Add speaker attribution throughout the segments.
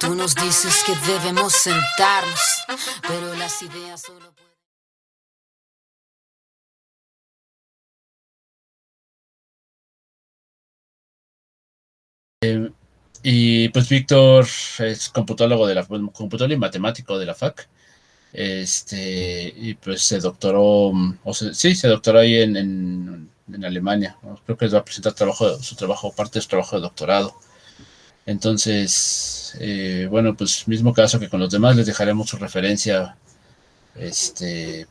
Speaker 1: Tú nos dices que debemos sentarnos, pero las ideas solo pueden...
Speaker 2: Y pues Víctor es computólogo computólogo y matemático de la FAC. Y pues se doctoró, sí, se doctoró ahí en Alemania, ¿no? Creo que va a presentar su trabajo, parte de su trabajo de doctorado. Entonces, bueno, pues mismo caso que con los demás, les dejaremos su referencia,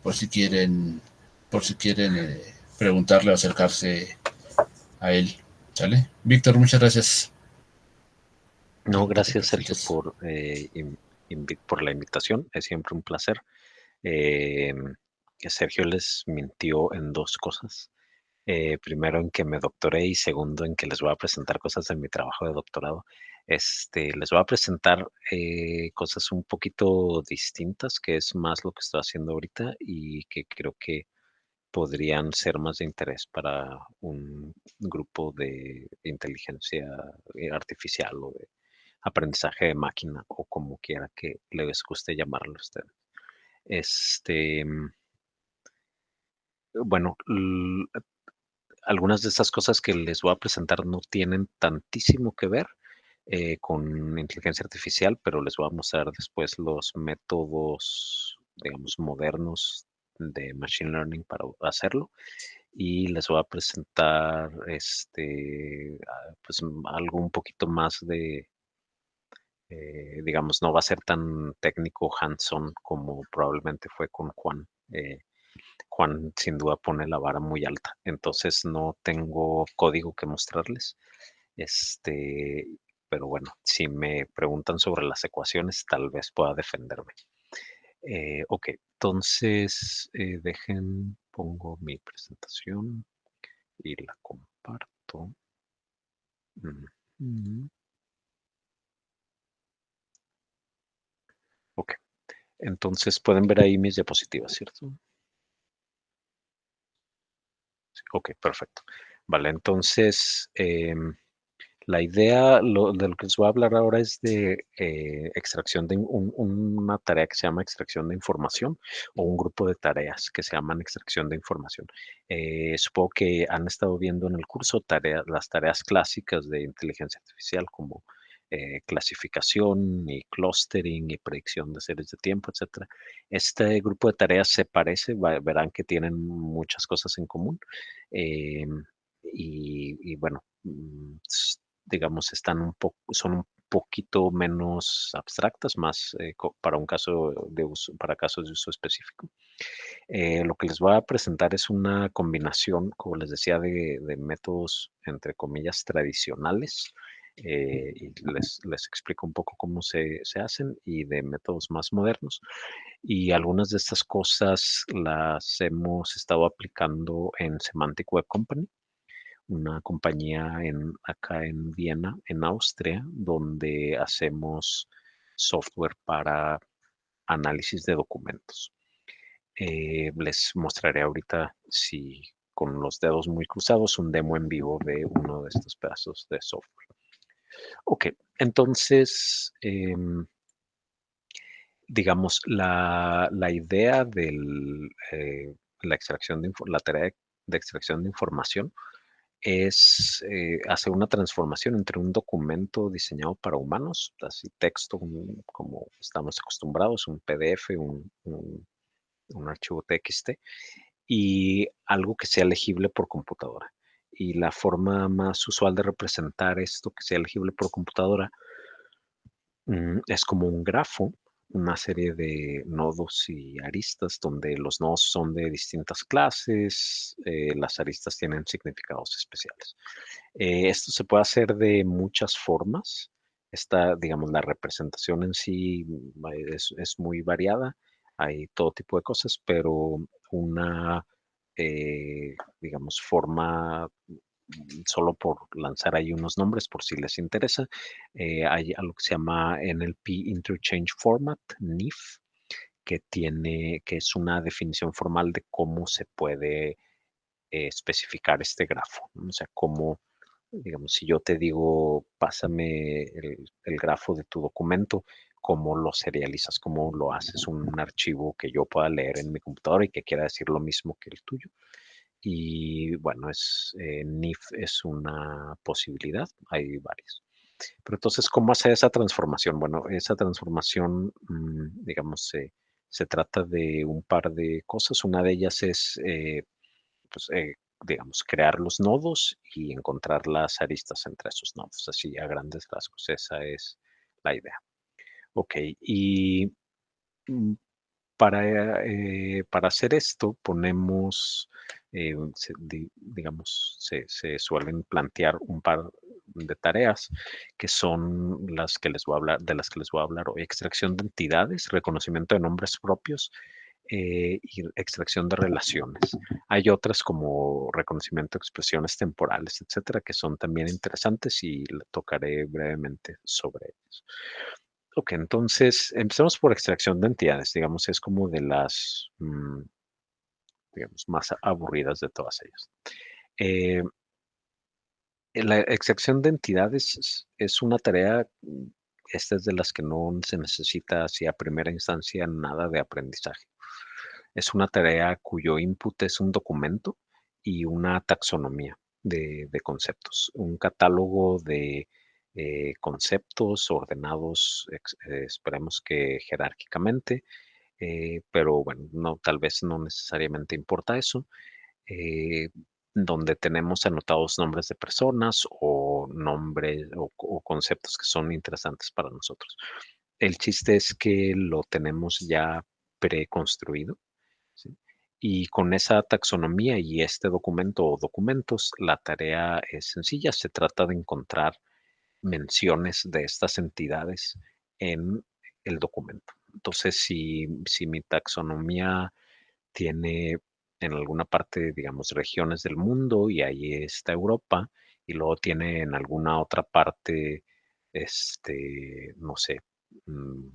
Speaker 2: por si quieren, preguntarle o acercarse a él. ¿Sale? Víctor, muchas gracias
Speaker 3: No,
Speaker 2: por lo que
Speaker 3: gracias Sergio
Speaker 2: presentas.
Speaker 3: por la invitación. Es siempre un placer. Eh, que Sergio les mintió en dos cosas. Primero en que me doctoré y segundo en que les voy a presentar cosas de mi trabajo de doctorado. Les voy a presentar cosas un poquito distintas, que es más lo que estoy haciendo ahorita y que creo que podrían ser más de interés para un grupo de inteligencia artificial o de aprendizaje de máquina o como quiera que les guste llamarlo a ustedes. Este, bueno, algunas de estas cosas que les voy a presentar no tienen tantísimo que ver con inteligencia artificial, pero les voy a mostrar después los métodos, digamos, modernos de machine learning para hacerlo. Y les voy a presentar pues algo un poquito más de, digamos, no va a ser tan técnico hands-on como probablemente fue con Juan. Juan sin duda pone la vara muy alta, entonces no tengo código que mostrarles. Este, pero bueno, si me preguntan sobre las ecuaciones, tal vez pueda defenderme. Ok, entonces pongo mi presentación y la comparto. Ujú. Ok, entonces pueden ver ahí mis diapositivas, ¿cierto? Sí, ok, perfecto. Vale, entonces la idea de lo que les voy a hablar ahora es de extracción de una tarea que se llama extracción de información o un grupo de tareas que se llaman extracción de información. Supongo que han estado viendo en el curso las tareas clásicas de inteligencia artificial como clasificación y clustering y predicción de series de tiempo, etcétera. Este grupo de tareas se parece, verán que tienen muchas cosas en común. eh, y bueno, digamos, son un poquito menos abstractas, más para un caso de uso, para casos de uso específico. Lo que les voy a presentar es una combinación, como les decía, de métodos, entre comillas, tradicionales. Y les explico un poco cómo se hacen y de métodos más modernos. Y algunas de estas cosas las hemos estado aplicando en Semantic Web Company, una compañía acá en Viena, en Austria, donde hacemos software para análisis de documentos. Les mostraré ahorita, si con los dedos muy cruzados, un demo en vivo de uno de estos pedazos de software. Ok, entonces, digamos, la idea de la tarea de extracción de información es hacer una transformación entre un documento diseñado para humanos, así texto, como estamos acostumbrados, un PDF, un archivo TXT, y algo que sea legible por computadora. Y la forma más usual de representar esto que sea legible por computadora es como un grafo, una serie de nodos y aristas donde los nodos son de distintas clases, las aristas tienen significados especiales. Esto se puede hacer de muchas formas. Digamos, la representación en sí es muy variada. Hay todo tipo de cosas, pero una, digamos, forma, solo por lanzar ahí unos nombres por si les interesa, hay algo que se llama NLP Interchange Format, NIF, que es una definición formal de cómo se puede especificar este grafo, ¿no? O sea, cómo digamos, si yo te digo, pásame el grafo de tu documento, ¿cómo lo serializas? ¿Cómo lo haces un archivo que yo pueda leer en mi computadora y que quiera decir lo mismo que el tuyo? Y bueno, NIF es una posibilidad, hay varias. Pero entonces, ¿cómo hacer esa transformación? Bueno, esa transformación, digamos, se trata de un par de cosas. Una de ellas es, pues, digamos, crear los nodos y encontrar las aristas entre esos nodos, así a grandes rasgos. Esa es la idea. Ok, y mm, para hacer esto ponemos, digamos, se suelen plantear un par de tareas que son las que les voy a hablar, de las que les voy a hablar hoy. Extracción de entidades, reconocimiento de nombres propios y extracción de relaciones. Hay otras como reconocimiento de expresiones temporales, etcétera, que son también interesantes y tocaré brevemente sobre ellas. Ok, entonces empezamos por extracción de entidades, digamos, es como de las, digamos, más aburridas de todas ellas. Eh, la extracción de entidades es una tarea, esta es de las que no se necesita así a primera instancia nada de aprendizaje. Es una tarea cuyo input es un documento y una taxonomía de conceptos, un catálogo de conceptos ordenados, esperemos que jerárquicamente, pero bueno, no, tal vez no necesariamente importa eso, eh, donde tenemos anotados nombres de personas o nombres o conceptos que son interesantes para nosotros. El chiste es que lo tenemos ya preconstruido, ¿sí? Y con esa taxonomía y este documento o documentos, la tarea es sencilla. Se trata de encontrar menciones de estas entidades en el documento. Entonces, si mi taxonomía tiene en alguna parte, digamos, regiones del mundo y ahí está Europa, y luego tiene en alguna otra parte, no sé, mm,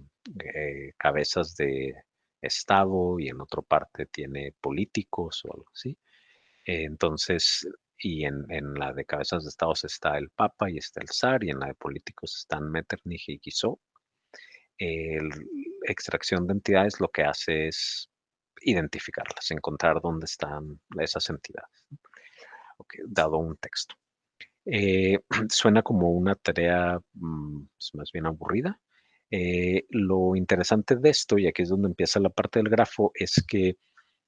Speaker 3: cabezas de Estado y en otra parte tiene políticos o algo así. Entonces, y en la de cabezas de estados está el Papa y está el zar, y en la de políticos están Metternich y Guizot. El extracción de entidades lo que hace es identificarlas, encontrar dónde están esas entidades, ¿no? Ok, dado un texto. Suena como una tarea pues, más bien aburrida. Lo interesante de esto, y aquí es donde empieza la parte del grafo, es que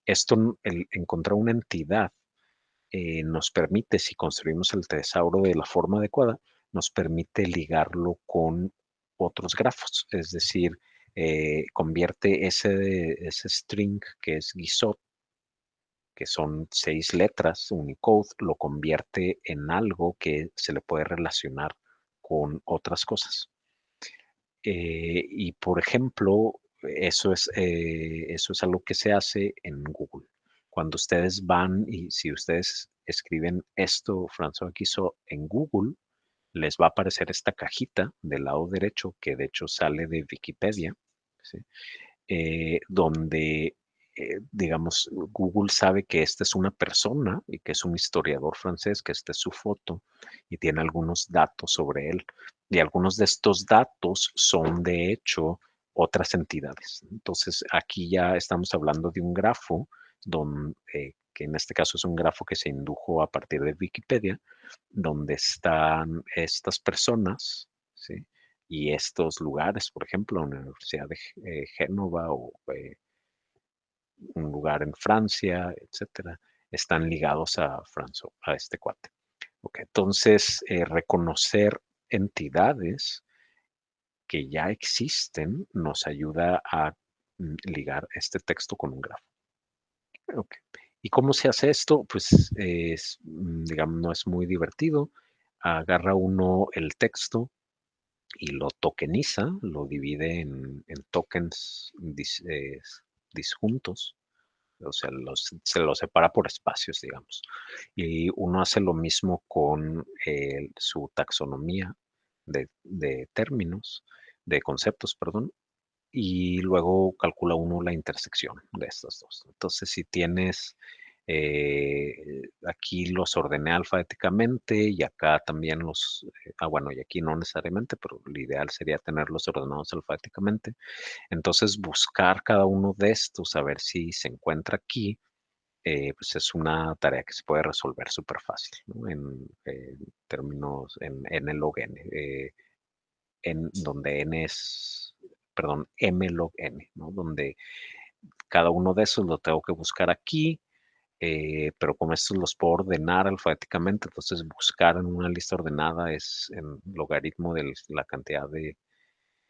Speaker 3: esto, el encontrar una entidad, nos permite, si construimos el tesauro de la forma adecuada, nos permite ligarlo con otros grafos. Es decir, convierte ese string que es Guizot, que son 6 letras, Unicode, lo convierte en algo que se le puede relacionar con otras cosas. Y por ejemplo, eso es algo que se hace en Google. Cuando ustedes van y si ustedes escriben esto, François Guizot, en Google, les va a aparecer esta cajita del lado derecho, que de hecho sale de Wikipedia, ¿sí? Donde, digamos, Google sabe que esta es una persona y que es un historiador francés, que esta es su foto y tiene algunos datos sobre él. Y algunos de estos datos son, de hecho, otras entidades. Entonces, aquí ya estamos hablando de un grafo, que en este caso es un grafo que se indujo a partir de Wikipedia, donde están estas personas, ¿sí? Y estos lugares, por ejemplo, la Universidad de Génova o un lugar en Francia, etcétera, están ligados a François, a este cuate. Okay, entonces, reconocer entidades que ya existen nos ayuda a ligar este texto con un grafo. Okay. ¿Y cómo se hace esto? Pues, digamos, no es muy divertido. Agarra uno el texto y lo tokeniza, lo divide en tokens disjuntos, o sea, se los separa por espacios, digamos. Y uno hace lo mismo con su taxonomía de términos, de conceptos, perdón, y luego calcula uno la intersección de estas dos. Entonces, si tienes Aquí los ordené alfabéticamente y acá también bueno, y aquí no necesariamente, pero lo ideal sería tenerlos ordenados alfabéticamente. Entonces, buscar cada uno de estos, a ver si se encuentra aquí, pues es una tarea que se puede resolver súper fácil, ¿no? En términos, en n log n, en donde n es, perdón, m log n, ¿no? Donde cada uno de esos lo tengo que buscar aquí, pero como estos los puedo ordenar alfabéticamente, entonces buscar en una lista ordenada es en logaritmo de la cantidad de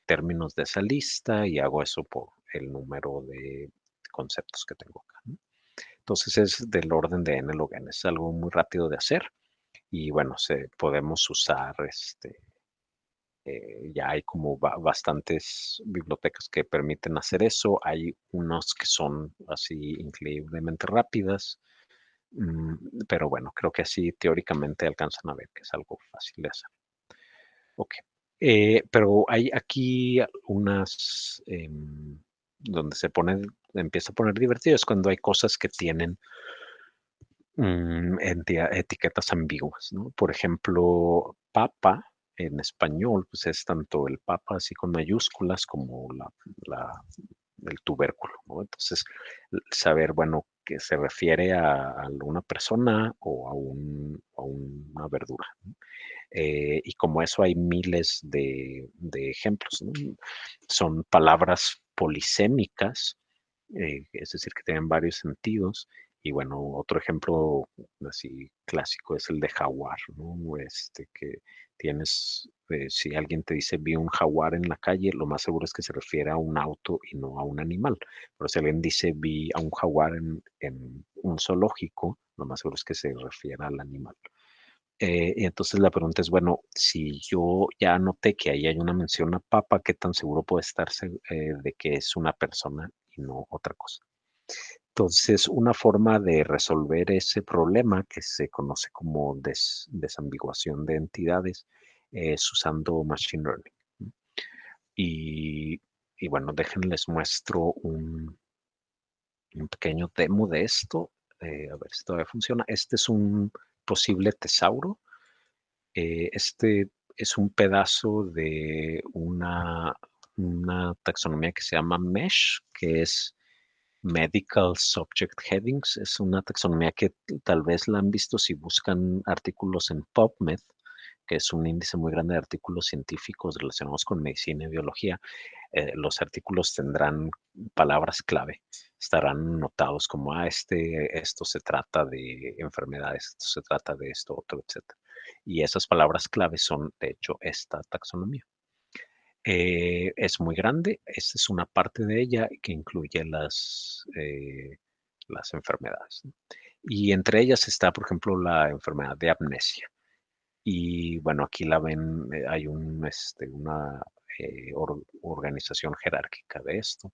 Speaker 3: términos de esa lista y hago eso por el número de conceptos que tengo acá, ¿no? Entonces es del orden de n log n, es algo muy rápido de hacer y bueno, podemos usar ya hay como bastantes bibliotecas que permiten hacer eso. Hay unos que son así increíblemente rápidas, pero bueno, creo que así teóricamente alcanzan a ver que es algo fácil de hacer. Ok. Pero hay aquí unas donde empieza a poner divertido, es cuando hay cosas que tienen etiquetas ambiguas, ¿no? Por ejemplo, papa en español, pues es tanto el papa así con mayúsculas como el tubérculo, ¿no? Entonces, saber, bueno, que se refiere a una persona o a una verdura, ¿no? Y como eso hay miles de ejemplos, ¿no? Son palabras polisémicas, es decir, que tienen varios sentidos. Y bueno, otro ejemplo así clásico es el de jaguar, ¿no? Que tienes, si alguien te dice vi un jaguar en la calle, lo más seguro es que se refiere a un auto y no a un animal. Pero si alguien dice vi a un jaguar en un zoológico, lo más seguro es que se refiere al animal. Y entonces la pregunta es, bueno, si yo ya noté que ahí hay una mención a papa, ¿qué tan seguro puede estar de que es una persona y no otra cosa? Entonces, una forma de resolver ese problema que se conoce como desambiguación de entidades es usando Machine Learning, ¿no? Y, y bueno, déjenles muestro un pequeño demo de esto, a ver si todavía funciona. Este es un posible tesauro. Este es un pedazo de una taxonomía que se llama MESH, que es Medical Subject Headings. Es una taxonomía que tal vez la han visto si buscan artículos en PubMed, que es un índice muy grande de artículos científicos relacionados con medicina y biología. Los artículos tendrán palabras clave, estarán notados como, esto se trata de enfermedades, esto se trata de esto, otro, etcétera. Y esas palabras clave son, de hecho, esta taxonomía. Es muy grande, esta es una parte de ella que incluye las enfermedades, ¿no? Y entre ellas está, por ejemplo, la enfermedad de amnesia. Y bueno, aquí la ven, hay una organización jerárquica de esto.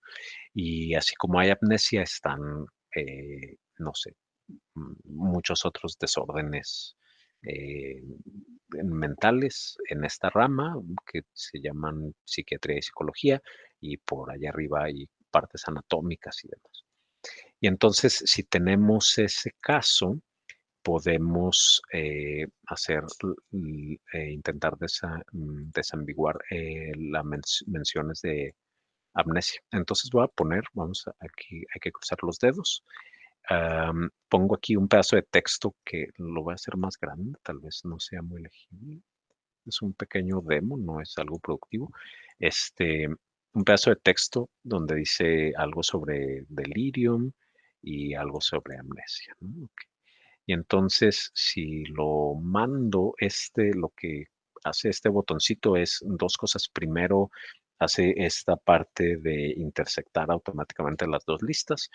Speaker 3: Y así como hay amnesia, están, no sé, muchos otros desórdenes eh, mentales en esta rama que se llaman psiquiatría y psicología, y por allá arriba hay partes anatómicas y demás. Y entonces, si tenemos ese caso, podemos intentar desambiguar las menciones de amnesia. Entonces aquí, hay que cruzar los dedos. Pongo aquí un pedazo de texto que lo voy a hacer más grande, tal vez no sea muy legible. Es un pequeño demo, no es algo productivo. Un pedazo de texto donde dice algo sobre delirium y algo sobre amnesia, ¿no? Ok. Y entonces, si lo mando, lo que hace este botoncito es dos cosas. Primero, hace esta parte de intersectar automáticamente las dos listas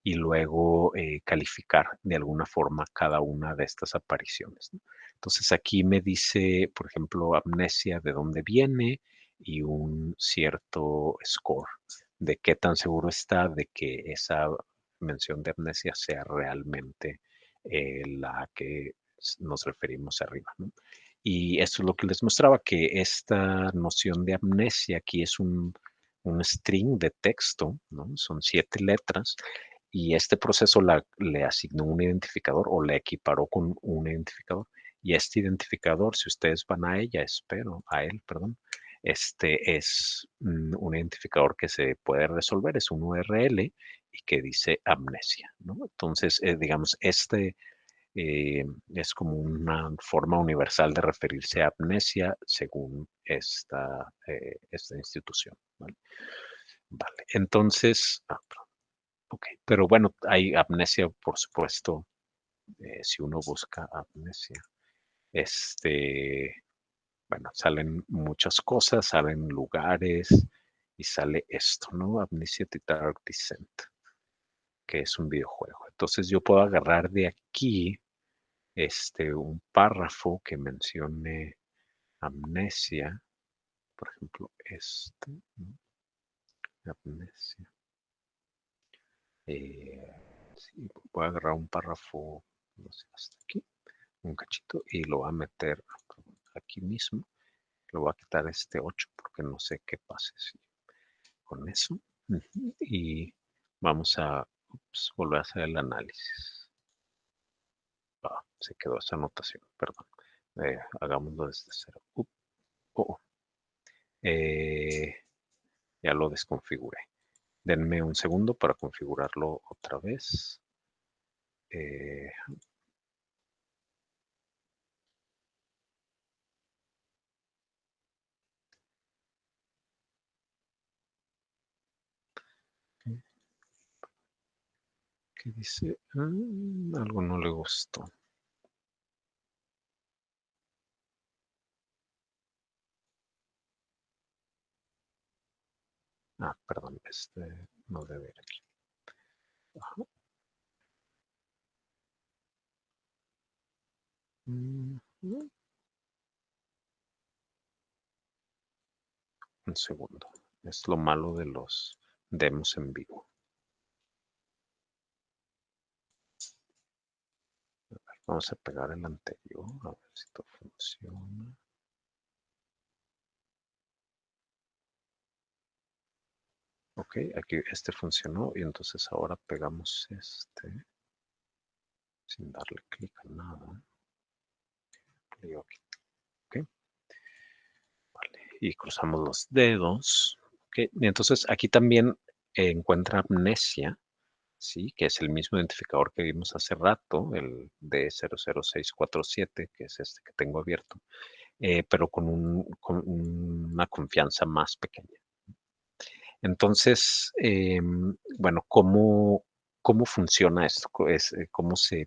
Speaker 3: y luego calificar de alguna forma cada una de estas apariciones, ¿no? Entonces aquí me dice, por ejemplo, amnesia, de dónde viene y un cierto score de qué tan seguro está de que esa mención de amnesia sea realmente la que nos referimos arriba, ¿no? Y esto es lo que les mostraba, que esta noción de amnesia aquí es un string de texto, ¿no? Son 7 letras y este proceso le asignó un identificador o le equiparó con un identificador. Y este identificador, si ustedes van a a él, perdón, este es un identificador que se puede resolver, es un URL y que dice amnesia, ¿no? Entonces, digamos, es como una forma universal de referirse a amnesia según esta institución, ¿vale? Vale, entonces, perdón, ok, pero bueno, hay amnesia, por supuesto, si uno busca amnesia, este, bueno, salen muchas cosas, salen lugares y sale esto, ¿no? Amnesia The Dark Descent, que es un videojuego. Entonces yo puedo agarrar de aquí un párrafo que mencione amnesia, por ejemplo, ¿no? Amnesia. Sí, voy a agarrar un párrafo, no sé, hasta aquí, un cachito, y lo voy a meter aquí mismo. Le voy a quitar este 8 porque no sé qué pase con eso. Y vamos a volver a hacer el análisis. Se quedó esa anotación, perdón. Hagámoslo desde cero. Oh, eh, ya lo desconfiguré. Denme un segundo para configurarlo otra vez. Eh, ¿Qué dice? Algo no le gustó. Perdón, no debe ir aquí. Ajá. Un segundo. Es lo malo de los demos en vivo. Vamos a pegar el anterior, a ver si esto funciona. Ok, aquí funcionó y entonces ahora pegamos sin darle clic a nada. Le aquí. Ok, vale. Y cruzamos los dedos. Ok, y entonces aquí también encuentra amnesia, ¿sí? Que es el mismo identificador que vimos hace rato, el D00647, que es este que tengo abierto. Pero con una confianza más pequeña. Entonces, bueno, ¿cómo funciona esto? ¿Cómo se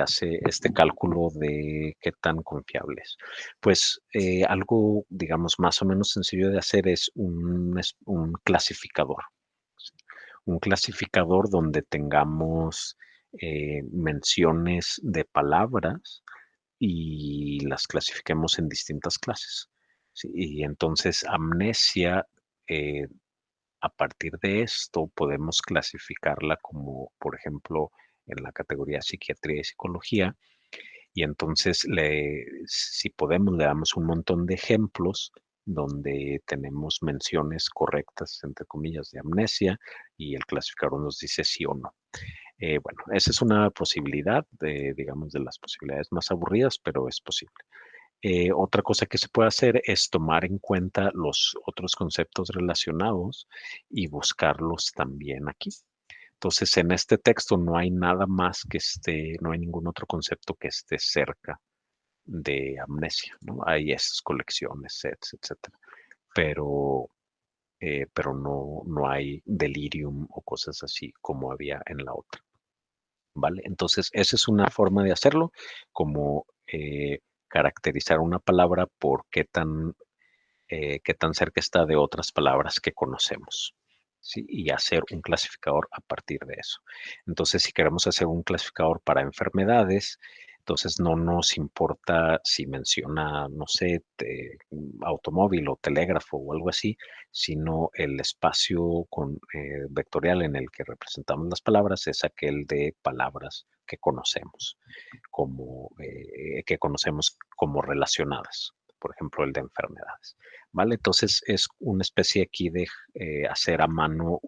Speaker 3: hace este cálculo de qué tan confiable es? Pues algo, digamos, más o menos sencillo de hacer es un clasificador. ¿Sí? Un clasificador donde tengamos menciones de palabras y las clasifiquemos en distintas clases. ¿Sí? Y entonces amnesia, eh, a partir de esto podemos clasificarla como, por ejemplo, en la categoría psiquiatría y psicología. Y entonces, si podemos, le damos un montón de ejemplos donde tenemos menciones correctas, entre comillas, de amnesia y el clasificador nos dice sí o no. Bueno, esa es una posibilidad, digamos, de las posibilidades más aburridas, pero es posible. Otra cosa que se puede hacer es tomar en cuenta los otros conceptos relacionados y buscarlos también aquí. Entonces, en este texto no hay nada más no hay ningún otro concepto que esté cerca de amnesia, ¿no? Hay esas colecciones, sets, etcétera. Pero, pero no hay delirium o cosas así como había en la otra. ¿Vale? Entonces, esa es una forma de hacerlo, como caracterizar una palabra por qué tan cerca está de otras palabras que conocemos. ¿Sí? Y hacer un clasificador a partir de eso. Entonces, si queremos hacer un clasificador para enfermedades, entonces no nos importa si menciona, no sé, automóvil o telégrafo o algo así, sino el espacio vectorial en el que representamos las palabras es aquel de palabras que conocemos como relacionadas, por ejemplo, el de enfermedades. ¿Vale? Entonces es una especie aquí de hacer a mano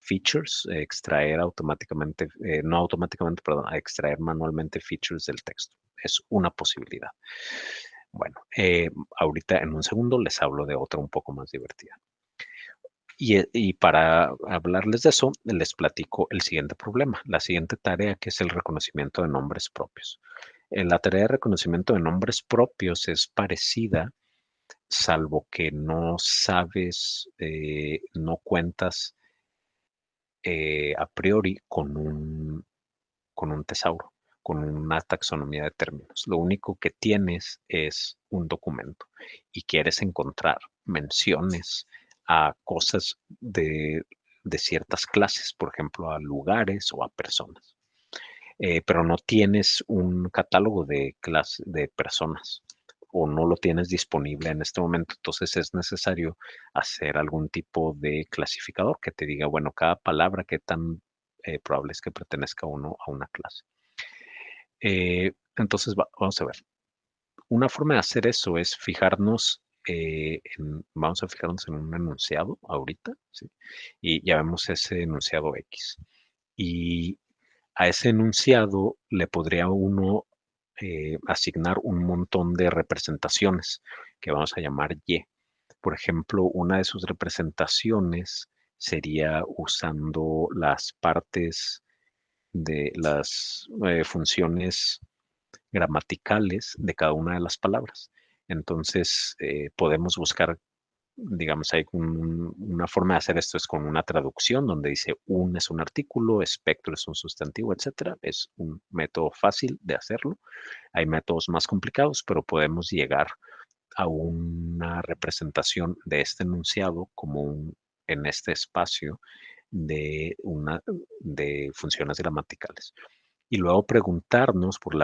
Speaker 3: features, extraer automáticamente, no automáticamente, perdón, a extraer manualmente features del texto. Es una posibilidad. Bueno, ahorita en un segundo les hablo de otra un poco más divertida. Y para hablarles de eso, les platico el siguiente problema, la siguiente tarea, que es el reconocimiento de nombres propios. La tarea de reconocimiento de nombres propios es parecida, salvo que no sabes, no cuentas a priori con un tesauro, con una taxonomía de términos. Lo único que tienes es un documento y quieres encontrar menciones a cosas de ciertas clases, por ejemplo, a lugares o a personas. Pero no tienes un catálogo de de personas o no lo tienes disponible en este momento. Entonces es necesario hacer algún tipo de clasificador que te diga, bueno, cada palabra, qué tan probable es que pertenezca uno a una clase. Entonces vamos a ver. Una forma de hacer eso es fijarnos vamos a fijarnos en un enunciado ahorita, ¿sí? Y ya vemos ese enunciado X. Y a ese enunciado le podría uno asignar un montón de representaciones que vamos a llamar Y. Por ejemplo, una de sus representaciones sería usando las partes de las funciones gramaticales de cada una de las palabras. Entonces, podemos buscar, digamos, hay una forma de hacer esto es con una traducción donde dice un es un artículo, espectro es un sustantivo, etcétera. Es un método fácil de hacerlo. Hay métodos más complicados, pero podemos llegar a una representación de este enunciado como en este espacio de funciones gramaticales. Y luego preguntarnos por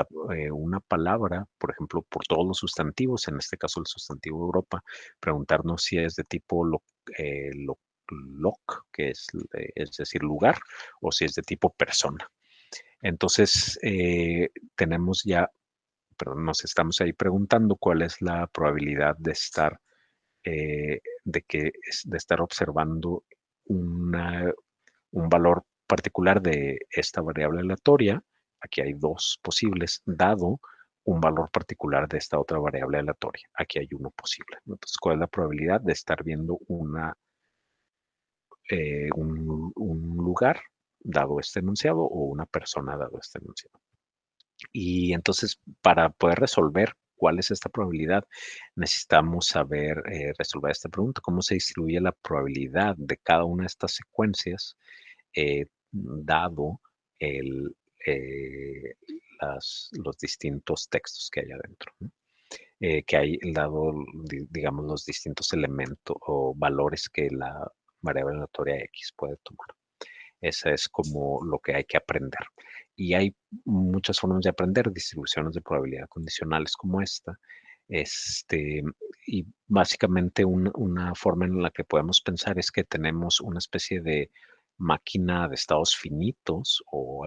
Speaker 3: una palabra, por ejemplo, por todos los sustantivos, en este caso el sustantivo Europa, preguntarnos si es de tipo loc, que es decir, lugar, o si es de tipo persona. Entonces, tenemos ya, perdón, nos estamos ahí preguntando cuál es la probabilidad de estar, de estar observando un valor particular de esta variable aleatoria. Aquí hay dos posibles, dado un valor particular de esta otra variable aleatoria. Aquí hay uno posible. Entonces, ¿cuál es la probabilidad de estar viendo un lugar dado este enunciado o una persona dado este enunciado? Y entonces, para poder resolver cuál es esta probabilidad, necesitamos saber resolver esta pregunta: ¿cómo se distribuye la probabilidad de cada una de estas secuencias dado el, eh, los distintos textos que hay adentro? ¿No? Que hay dado, digamos, los distintos elementos o valores que la variable aleatoria X puede tomar. Esa es como lo que hay que aprender. Y hay muchas formas de aprender distribuciones de probabilidad condicionales como esta. Y básicamente una forma en la que podemos pensar es que tenemos una especie de máquina de estados finitos o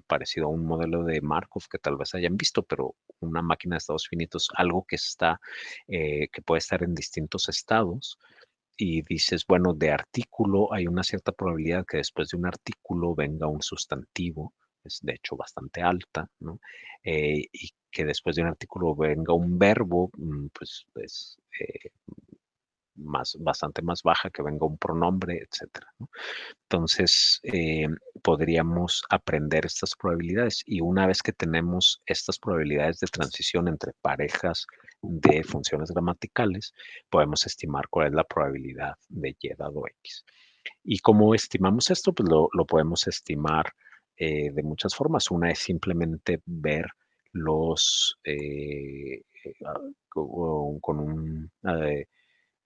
Speaker 3: parecido a un modelo de Markov que tal vez hayan visto, pero una máquina de estados finitos, algo que puede estar en distintos estados y dices, bueno, de artículo hay una cierta probabilidad que después de un artículo venga un sustantivo, es de hecho bastante alta, ¿no? Y que después de un artículo venga un verbo, pues es bastante más baja, que venga un pronombre, etcétera, ¿no? Entonces, podríamos aprender estas probabilidades y una vez que tenemos estas probabilidades de transición entre parejas de funciones gramaticales, podemos estimar cuál es la probabilidad de Y dado X. ¿Y cómo estimamos esto? Pues lo podemos estimar de muchas formas. Una es simplemente ver con un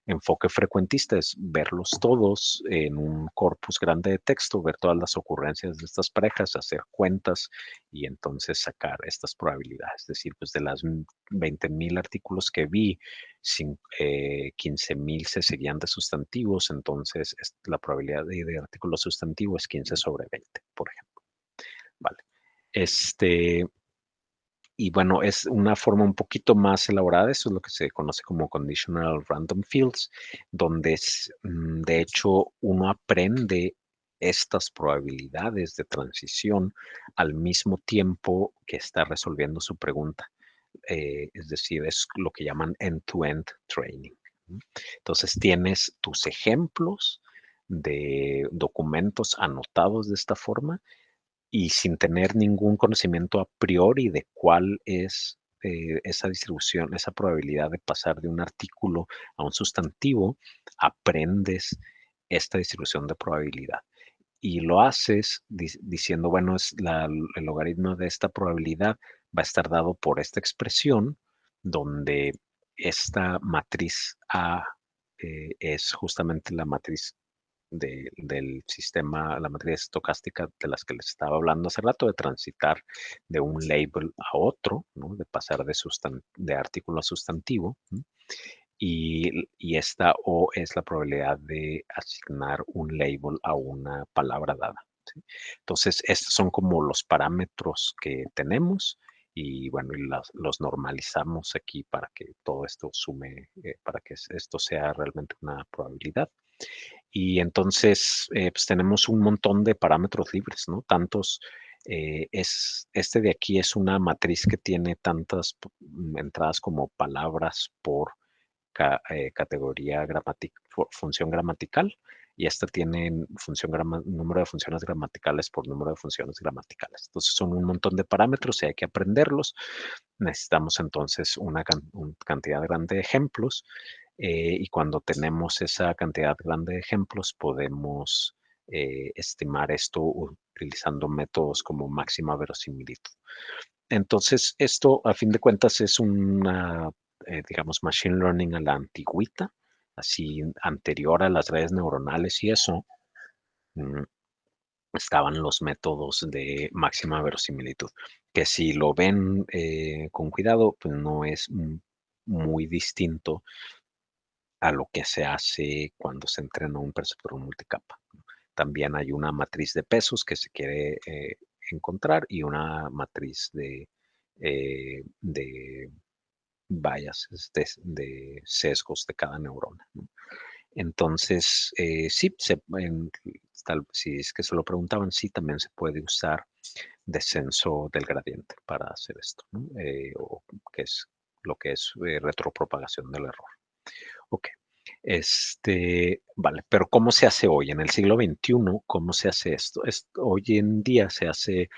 Speaker 3: enfoque frecuentista, es verlos todos en un corpus grande de texto, ver todas las ocurrencias de estas parejas, hacer cuentas y entonces sacar estas probabilidades. Es decir, pues de las 20,000 artículos que vi, 15,000 se seguían de sustantivos, entonces la probabilidad de artículo sustantivo es 15 sobre 20, por ejemplo. Vale. Y bueno, es una forma un poquito más elaborada, eso es lo que se conoce como conditional random fields, donde de hecho uno aprende estas probabilidades de transición al mismo tiempo que está resolviendo su pregunta. Es decir, es lo que llaman end-to-end training. Entonces tienes tus ejemplos de documentos anotados de esta forma y sin tener ningún conocimiento a priori de cuál es esa distribución, esa probabilidad de pasar de un artículo a un sustantivo, aprendes esta distribución de probabilidad. Y lo haces diciendo, bueno, el logaritmo de esta probabilidad va a estar dado por esta expresión donde esta matriz A es justamente la matriz del sistema, la matriz estocástica de las que les estaba hablando hace rato, de transitar de un label a otro, ¿no? De pasar de artículo a sustantivo. ¿No? Y esta O es la probabilidad de asignar un label a una palabra dada. ¿Sí? Entonces, estos son como los parámetros que tenemos y bueno, los normalizamos aquí para que todo esto sume, para que esto sea realmente una probabilidad. Y entonces, pues tenemos un montón de parámetros libres, ¿no? Tantos, este de aquí es una matriz que tiene tantas entradas como palabras por categoría función gramatical y esta tiene número de funciones gramaticales por número de funciones gramaticales. Entonces son un montón de parámetros y hay que aprenderlos. Necesitamos entonces una cantidad grande de ejemplos y cuando tenemos esa cantidad grande de ejemplos podemos estimar esto utilizando métodos como máxima verosimilitud. Entonces, esto a fin de cuentas es una, digamos, machine learning a la antigüita, así anterior a las redes neuronales y eso, mm, estaban los métodos de máxima verosimilitud, que si lo ven con cuidado, pues no es muy distinto a lo que se hace cuando se entrena un perceptor multicapa. También hay una matriz de pesos que se quiere encontrar y una matriz de biases, de sesgos de cada neurona. ¿No? Entonces, sí, si es que se lo preguntaban, sí, también se puede usar descenso del gradiente para hacer esto, ¿no? O que es lo que es retropropagación del error. Ok. Vale, pero ¿cómo se hace hoy? En el siglo XXI, ¿cómo se hace esto? Hoy en día se hace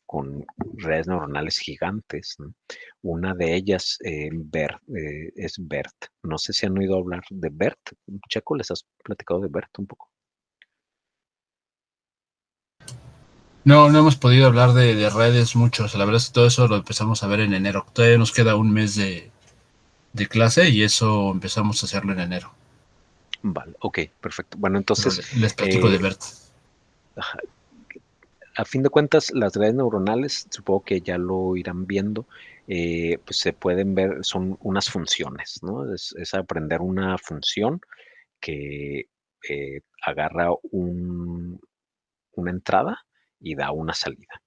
Speaker 3: con redes neuronales gigantes. ¿No? Una de ellas es BERT. No sé si han oído hablar de BERT. Checo, ¿les has platicado de BERT un poco?
Speaker 2: No, no hemos podido hablar de redes mucho. La verdad es que todo eso lo empezamos a ver en enero. Todavía nos queda un mes de clase y eso empezamos a hacerlo en enero.
Speaker 3: Vale, ok, perfecto. Bueno,
Speaker 2: Pero
Speaker 3: entonces,
Speaker 2: les platico de BERT.
Speaker 3: a fin de cuentas, las redes neuronales, supongo que ya lo irán viendo, pues se pueden ver, son unas funciones, ¿no? Es aprender una función que agarra una entrada y da una salida.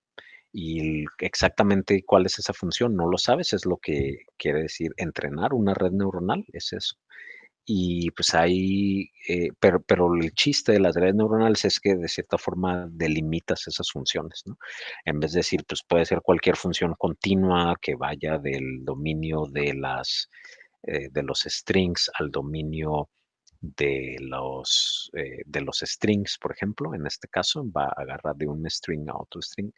Speaker 3: Y exactamente cuál es esa función, no lo sabes, es lo que quiere decir entrenar una red neuronal, es eso. Y pues ahí, pero el chiste de las redes neuronales es que de cierta forma delimitas esas funciones, ¿no? En vez de decir, pues puede ser cualquier función continua que vaya del dominio de los strings al dominio de los strings, por ejemplo, en este caso, va a agarrar de un string a otro string,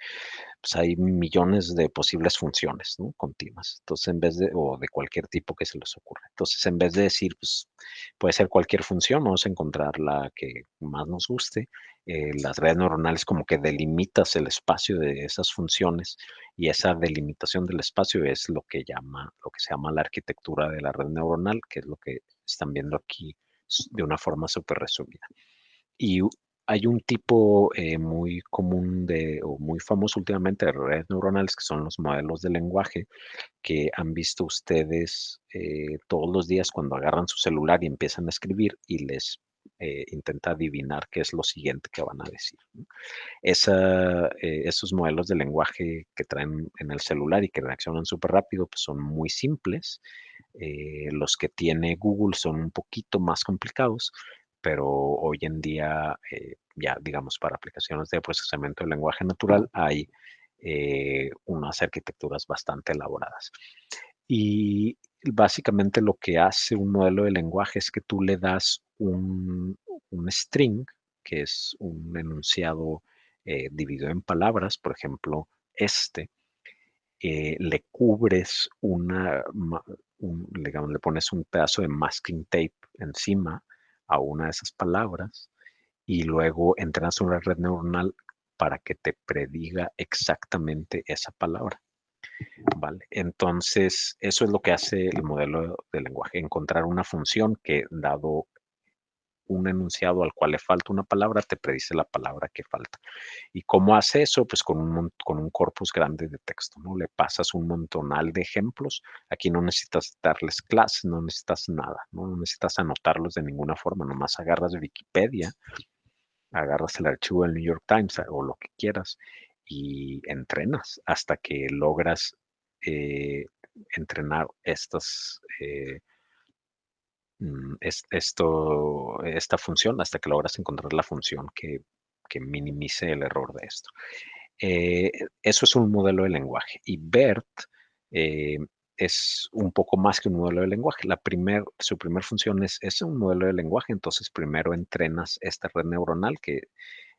Speaker 3: pues hay millones de posibles funciones, ¿no? Continuas. Entonces, o de cualquier tipo que se les ocurra. Entonces, en vez de decir, pues, puede ser cualquier función, vamos a encontrar la que más nos guste. Las redes neuronales como que delimitas el espacio de esas funciones y esa delimitación del espacio es lo que se llama la arquitectura de la red neuronal, que es lo que están viendo aquí de una forma súper resumida. Y hay un tipo muy común o muy famoso últimamente de redes neuronales que son los modelos de lenguaje que han visto ustedes todos los días cuando agarran su celular y empiezan a escribir y les intenta adivinar qué es lo siguiente que van a decir, ¿no? Esos modelos de lenguaje que traen en el celular y que reaccionan súper rápido, pues son muy simples. Los que tiene Google son un poquito más complicados, pero hoy en día, ya digamos, para aplicaciones de procesamiento de lenguaje natural hay unas arquitecturas bastante elaboradas. Y básicamente lo que hace un modelo de lenguaje es que tú le das un string, que es un enunciado dividido en palabras, por ejemplo, le cubres digamos, le pones un pedazo de masking tape encima a una de esas palabras y luego entrenas una red neuronal para que te prediga exactamente esa palabra. ¿Vale? Entonces, eso es lo que hace el modelo de lenguaje, encontrar una función que, dado un enunciado al cual le falta una palabra, te predice la palabra que falta. ¿Y cómo hace eso? Pues con un corpus grande de texto, ¿no? Le pasas un montonal de ejemplos. Aquí no necesitas darles clases, no necesitas nada, ¿no? No necesitas anotarlos de ninguna forma, nomás agarras Wikipedia, agarras el archivo del New York Times o lo que quieras y entrenas hasta que logras entrenar esta función, hasta que logras encontrar la función que minimice el error de esto. Eso es un modelo de lenguaje. Y BERT eh, es un poco más que un modelo de lenguaje. Su primer función es un modelo de lenguaje. Entonces, primero entrenas esta red neuronal que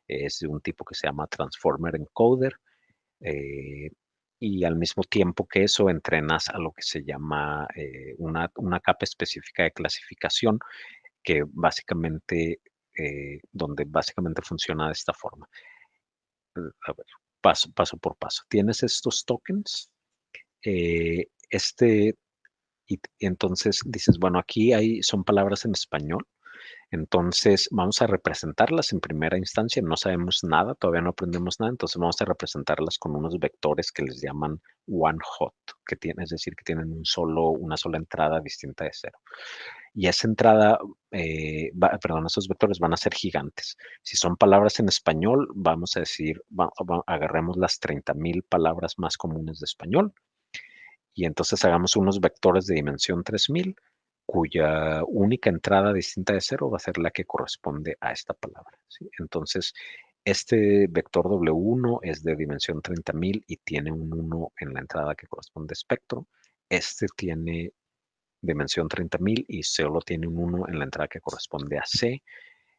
Speaker 3: es de un tipo que se llama Transformer Encoder. eh, y al mismo tiempo que eso entrenas a lo que se llama una capa específica de clasificación que básicamente, donde básicamente funciona de esta forma. A ver, paso por paso. Tienes estos tokens, eh, este, y entonces dices, bueno, son palabras en español. Entonces, vamos a representarlas en primera instancia. No sabemos nada, todavía no aprendemos nada. Entonces, vamos a representarlas con unos vectores que les llaman one hot, es decir, que tienen una sola entrada distinta de cero. Y esa entrada, perdón, esos vectores van a ser gigantes. Si son palabras en español, vamos a decir, agarremos las 30,000 palabras más comunes de español y entonces hagamos unos vectores de dimensión 3000 cuya única entrada distinta de cero va a ser la que corresponde a esta palabra, ¿sí? Entonces, este vector W1 es de dimensión 30,000 y tiene un 1 en la entrada que corresponde a espectro. Este tiene dimensión 30,000 y solo tiene un 1 en la entrada que corresponde a C.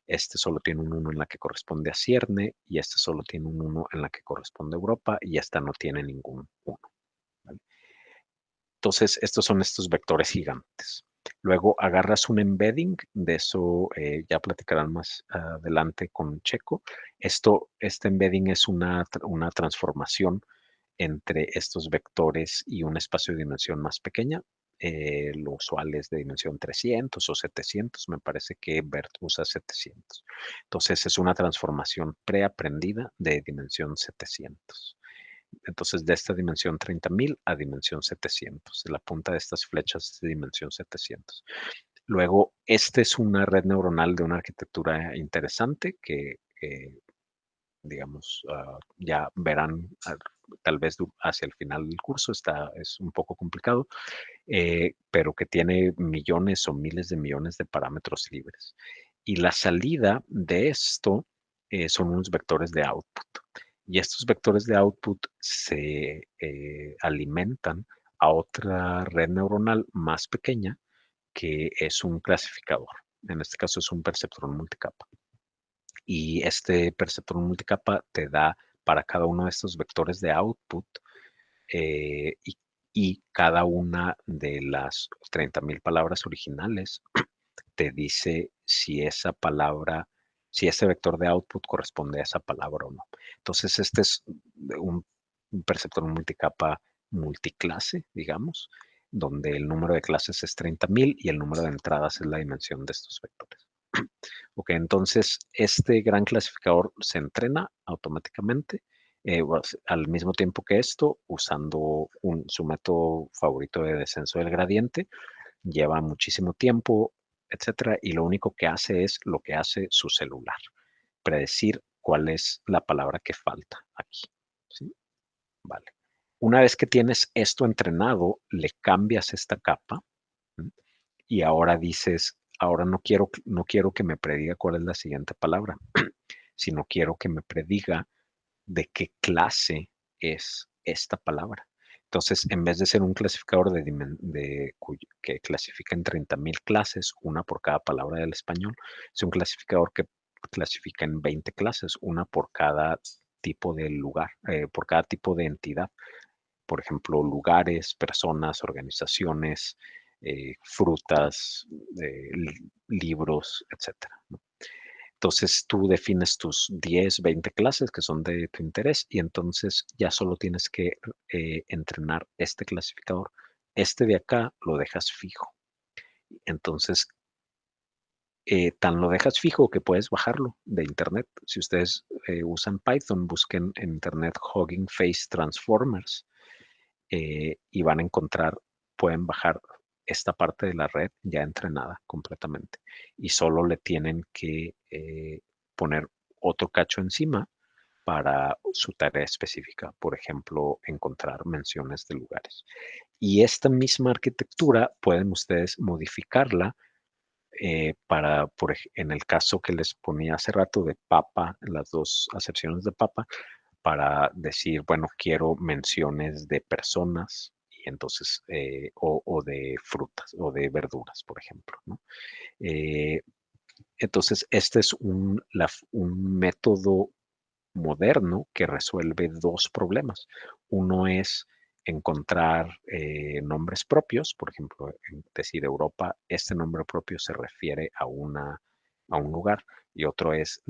Speaker 3: Este solo tiene un 1 en la que corresponde a Cierne y este solo tiene un 1 en la que corresponde a Europa y esta no tiene ningún 1. ¿Vale? Entonces, estos son estos vectores gigantes. Luego agarras un embedding, de eso ya platicarán más adelante con Checo. Este embedding es una transformación entre estos vectores y un espacio de dimensión más pequeña. Lo usual es de dimensión 300 o 700, me parece que BERT usa 700. Entonces es una transformación preaprendida de dimensión 700. Entonces, de esta dimensión 30,000 a dimensión 700. La punta de estas flechas es de dimensión 700. Luego, esta es una red neuronal de una arquitectura interesante que, digamos, ya verán tal vez hacia el final del curso. Es un poco complicado, pero que tiene millones o miles de millones de parámetros libres. Y la salida de esto son unos vectores de output. Y estos vectores de output se alimentan a otra red neuronal más pequeña que es un clasificador. En este caso es un perceptrón multicapa. Y este perceptrón multicapa te da para cada uno de estos vectores de output eh, y, y cada una de las 30,000 palabras originales te dice si si ese vector de output corresponde a esa palabra o no. Entonces, este es un perceptor multicapa multiclase, digamos, donde el número de clases es 30,000 y el número de entradas es la dimensión de estos vectores. Ok, entonces este gran clasificador se entrena automáticamente al mismo tiempo que esto, usando su método favorito de descenso del gradiente. Lleva muchísimo tiempo etcétera, y lo único que hace es lo que hace su celular, predecir cuál es la palabra que falta aquí, ¿sí? Vale. Una vez que tienes esto entrenado, le cambias esta capa, ¿m? Y ahora dices, ahora no quiero que me prediga cuál es la siguiente palabra, sino quiero que me prediga de qué clase es esta palabra. Entonces, en vez de ser un clasificador que clasifica en 30,000 clases, una por cada palabra del español, es un clasificador que clasifica en 20 clases, una por cada tipo de lugar, por cada tipo de entidad. Por ejemplo, lugares, personas, organizaciones, frutas, libros, etcétera, ¿no? Entonces tú defines tus 10, 20 clases que son de tu interés y entonces ya solo tienes que entrenar este clasificador. Este de acá lo dejas fijo. Entonces, tan lo dejas fijo que puedes bajarlo de internet. Si ustedes usan Python, busquen en internet Hugging Face Transformers y van a encontrar, pueden bajar esta parte de la red ya entrenada completamente y solo le tienen que poner otro cacho encima para su tarea específica, por ejemplo, encontrar menciones de lugares. Y esta misma arquitectura pueden ustedes modificarla en el caso que les ponía hace rato de papa, las dos acepciones de papa, para decir, bueno, quiero menciones de personas y entonces, o de frutas o de verduras, por ejemplo, ¿no? Eh, entonces, este es un método moderno que resuelve dos problemas. Uno es encontrar nombres propios, por ejemplo, decir Europa, este nombre propio se refiere a a un lugar, y otro es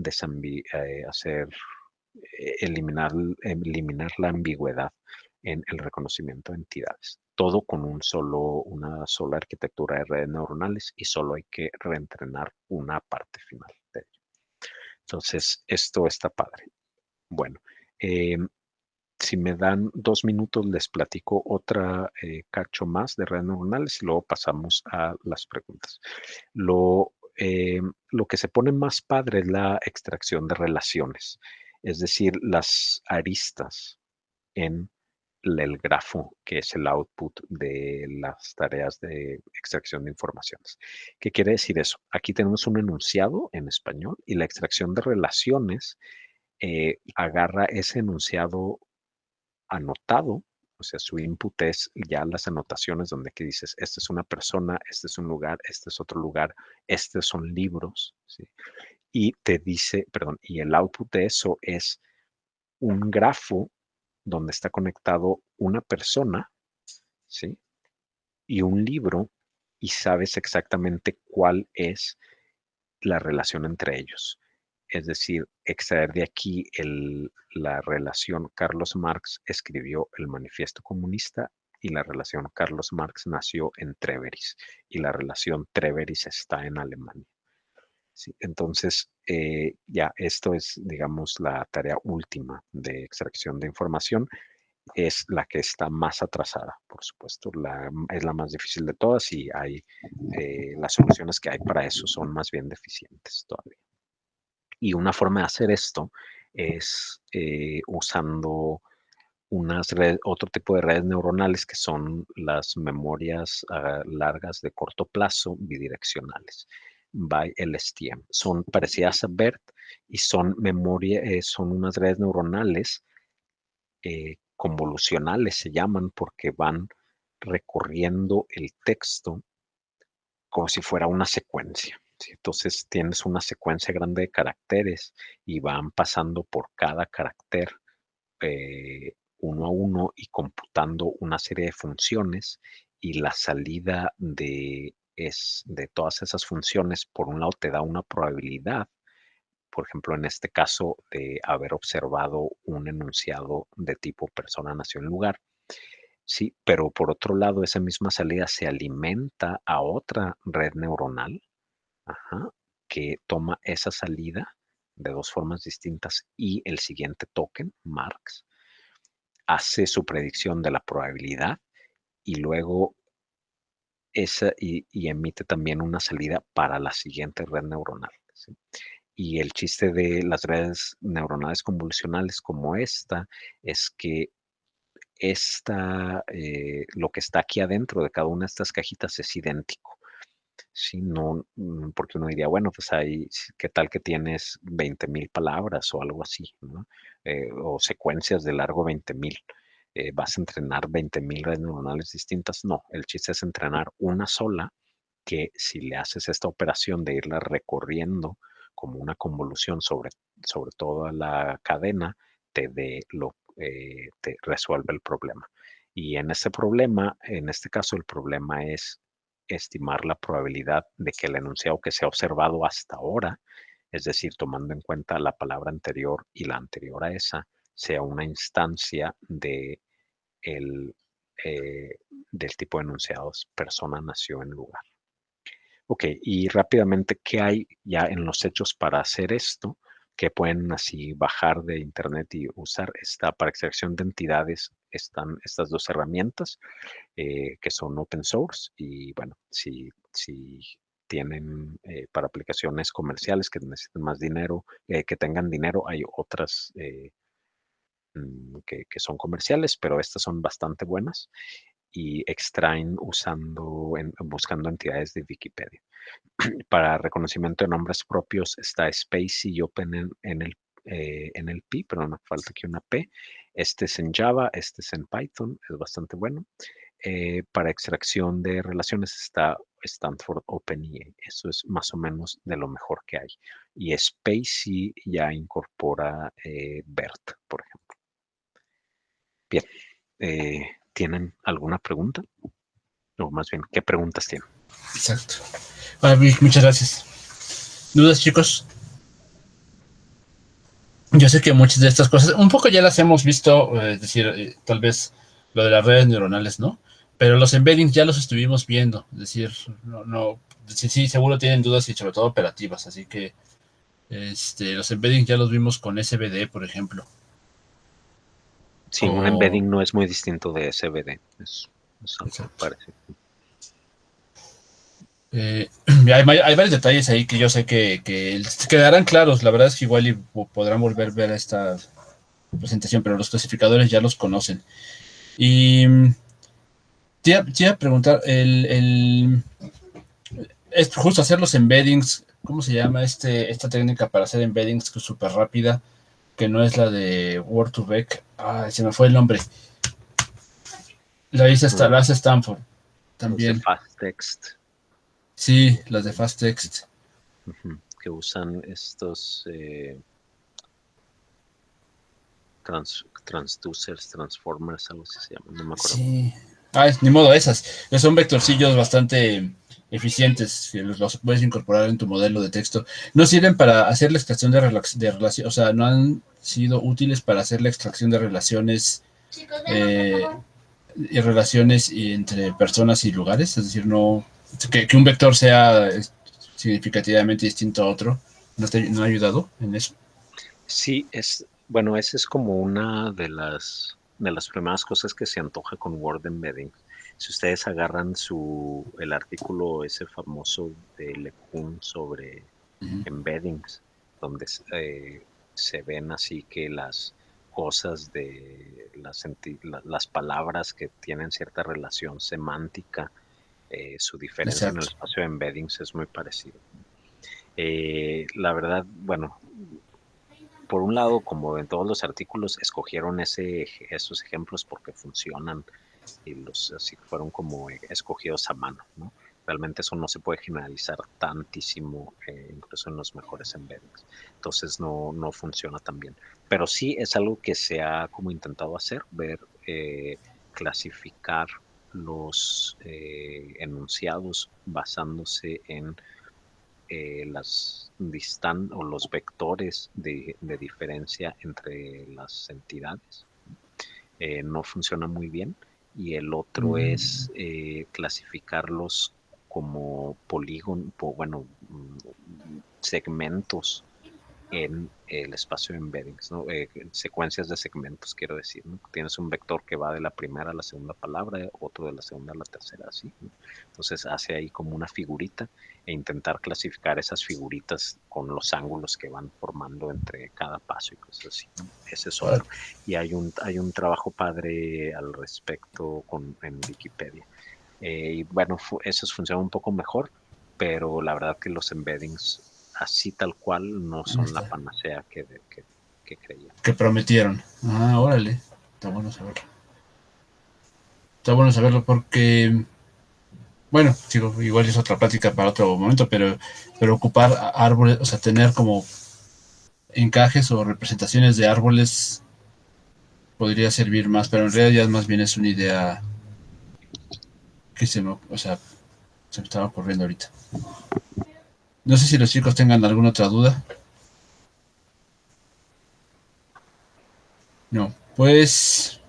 Speaker 3: eliminar la ambigüedad en el reconocimiento de entidades. Todo con una sola arquitectura de redes neuronales y solo hay que reentrenar una parte final de ello. Entonces, esto está padre. Bueno, eh, si me dan 2 minutos, les platico otra cacho más de redes neuronales y luego pasamos a las preguntas. Lo que se pone más padre es la extracción de relaciones, es decir, las aristas en el grafo, que es el output de las tareas de extracción de informaciones. ¿Qué quiere decir eso? Aquí tenemos un enunciado en español y la extracción de relaciones agarra ese enunciado anotado, o sea, su input es ya las anotaciones donde aquí dices, esta es una persona, este es un lugar, este es otro lugar, estos son libros, ¿sí? Y te dice, perdón, y el output de eso es un grafo donde está conectado una persona, ¿sí? Y un libro y sabes exactamente cuál es la relación entre ellos. Es decir, extraer de aquí la relación Carlos Marx escribió el Manifiesto Comunista y la relación Carlos Marx nació en Treveris y la relación Treveris está en Alemania. Sí, entonces, ya esto es, digamos, la tarea última de extracción de información. Es la que está más atrasada, por supuesto. Es la más difícil de todas y las soluciones que hay para eso son más bien deficientes todavía. Y una forma de hacer esto es usando otro tipo de redes neuronales que son las memorias largas de corto plazo bidireccionales, by LSTM. Son parecidas a BERT y son unas redes neuronales convolucionales, se llaman, porque van recorriendo el texto como si fuera una secuencia, ¿sí? Entonces tienes una secuencia grande de caracteres y van pasando por cada carácter uno a uno y computando una serie de funciones y la salida de todas esas funciones, por un lado, te da una probabilidad, por ejemplo, en este caso, de haber observado un enunciado de tipo persona, nación, lugar. Sí, pero por otro lado, esa misma salida se alimenta a otra red neuronal, ajá, que toma esa salida de dos formas distintas y el siguiente token, Marx, hace su predicción de la probabilidad y luego y emite también una salida para la siguiente red neuronal, ¿sí? Y el chiste de las redes neuronales convolucionales como esta es que lo que está aquí adentro de cada una de estas cajitas es idéntico. Sí, no, porque uno diría, bueno, pues ¿qué tal que tienes 20,000 palabras o algo así, ¿no? O secuencias de largo 20,000. ¿Vas a entrenar 20,000 redes neuronales distintas? No, el chiste es entrenar una sola que si le haces esta operación de irla recorriendo como una convolución sobre toda la cadena, te resuelve el problema. Y en este problema, en este caso, el problema es estimar la probabilidad de que el enunciado que se ha observado hasta ahora, es decir, tomando en cuenta la palabra anterior y la anterior a esa, sea una instancia el, del tipo de enunciados persona, nació, en lugar. Ok, y rápidamente, ¿qué hay ya en los hechos para hacer esto? Que pueden así bajar de internet y usar. Para extracción de entidades están estas dos herramientas que son open source y bueno, si tienen para aplicaciones comerciales que necesiten más dinero, que tengan dinero, hay otras que son comerciales, pero estas son bastante buenas y extraen buscando entidades de Wikipedia. Para reconocimiento de nombres propios está Spacy y OpenNLP, pero me falta aquí una P. Este es en Java, este es en Python, es bastante bueno. Para extracción de relaciones está Stanford OpenEA. Eso es más o menos de lo mejor que hay. Y Spacy ya incorpora BERT, por ejemplo. Bien, ¿tienen alguna pregunta? O más bien, ¿qué preguntas tienen?
Speaker 2: Exacto. Muchas gracias. ¿Dudas, chicos? Yo sé que muchas de estas cosas, un poco ya las hemos visto, es decir, tal vez lo de las redes neuronales, ¿no? Pero los embeddings ya los estuvimos viendo, es decir, sí, seguro tienen dudas y sobre todo operativas, así que los embeddings ya los vimos con SVD, por ejemplo.
Speaker 3: Sí, un embedding no es muy distinto de SVD, es algo parecido.
Speaker 2: Hay varios detalles ahí que yo sé que quedarán claros. La verdad es que igual podrán volver a ver esta presentación, pero los clasificadores ya los conocen. Y te iba a preguntar, es justo hacer los embeddings, ¿cómo se llama esta técnica para hacer embeddings súper rápida? Que no es la de Word2Vec. Se me fue el nombre. La hace Stanford también.
Speaker 3: Los de Fast Text.
Speaker 2: Sí, las de Fast Text.
Speaker 3: Que usan estos transducers, transformers, algo así se llama, no me acuerdo.
Speaker 2: Sí. Ni modo, esas. Son vectorcillos bastante eficientes que los puedes incorporar en tu modelo de texto. No sirven para hacer la extracción de relaciones, o sea, no han sido útiles para hacer la extracción de relaciones y relaciones entre personas y lugares, es decir, no que un vector sea significativamente distinto a otro. ¿No ha ayudado en eso?
Speaker 3: Sí, bueno, esa es como una de las primeras cosas que se antoja con Word Embedding. Si ustedes agarran el artículo ese famoso de LeCun sobre embeddings, donde se ven así que las cosas de las palabras que tienen cierta relación semántica, su diferencia en el
Speaker 2: Exacto.
Speaker 3: espacio de embeddings es muy parecido. La verdad, bueno, por un lado, como en todos los artículos, escogieron esos ejemplos porque funcionan y los así fueron como escogidos a mano, ¿no? Realmente eso no se puede generalizar tantísimo, incluso en los mejores embeddings. Entonces no funciona tan bien. Pero sí es algo que se ha como intentado hacer, clasificar los enunciados basándose en los vectores de diferencia entre las entidades. No funciona muy bien. Y el otro es clasificarlos como segmentos en el espacio de embeddings, ¿no? Secuencias de segmentos, quiero decir, ¿no? Tienes un vector que va de la primera a la segunda palabra, otro de la segunda a la tercera, así, ¿no? Entonces hace ahí como una figurita e intentar clasificar esas figuritas con los ángulos que van formando entre cada paso y cosas así, ¿no? Ese es otro. Y hay un trabajo padre al respecto en Wikipedia. Y bueno, esos funcionan un poco mejor, pero la verdad que los embeddings así tal cual no
Speaker 2: No
Speaker 3: son la
Speaker 2: está.
Speaker 3: panacea que creía.
Speaker 2: Que prometieron. Ah, órale. Está bueno saberlo. Está bueno saberlo porque, bueno, digo, igual es otra plática para otro momento, pero ocupar árboles, o sea, tener como encajes o representaciones de árboles podría servir más, pero en realidad más bien es una idea que o sea, se me estaba ocurriendo ahorita. No sé si los chicos tengan alguna otra duda. No, pues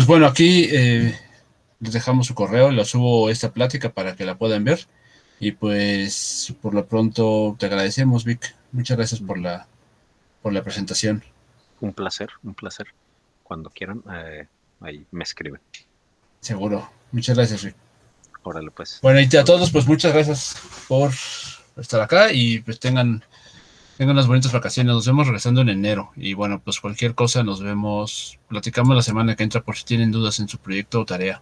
Speaker 2: bueno, aquí les dejamos su correo, lo subo esta plática para que la puedan ver. Y pues por lo pronto te agradecemos, Vic. Muchas gracias por la presentación.
Speaker 3: Un placer, un placer. Cuando quieran, ahí me escriben.
Speaker 2: Seguro. Muchas gracias, Vic.
Speaker 3: Órale, pues.
Speaker 2: Bueno, y a todos, pues muchas gracias por estar acá y pues tengan unas bonitas vacaciones. Nos vemos regresando en enero. Y bueno, pues cualquier cosa nos vemos, platicamos la semana que entra por si tienen dudas en su proyecto o tarea.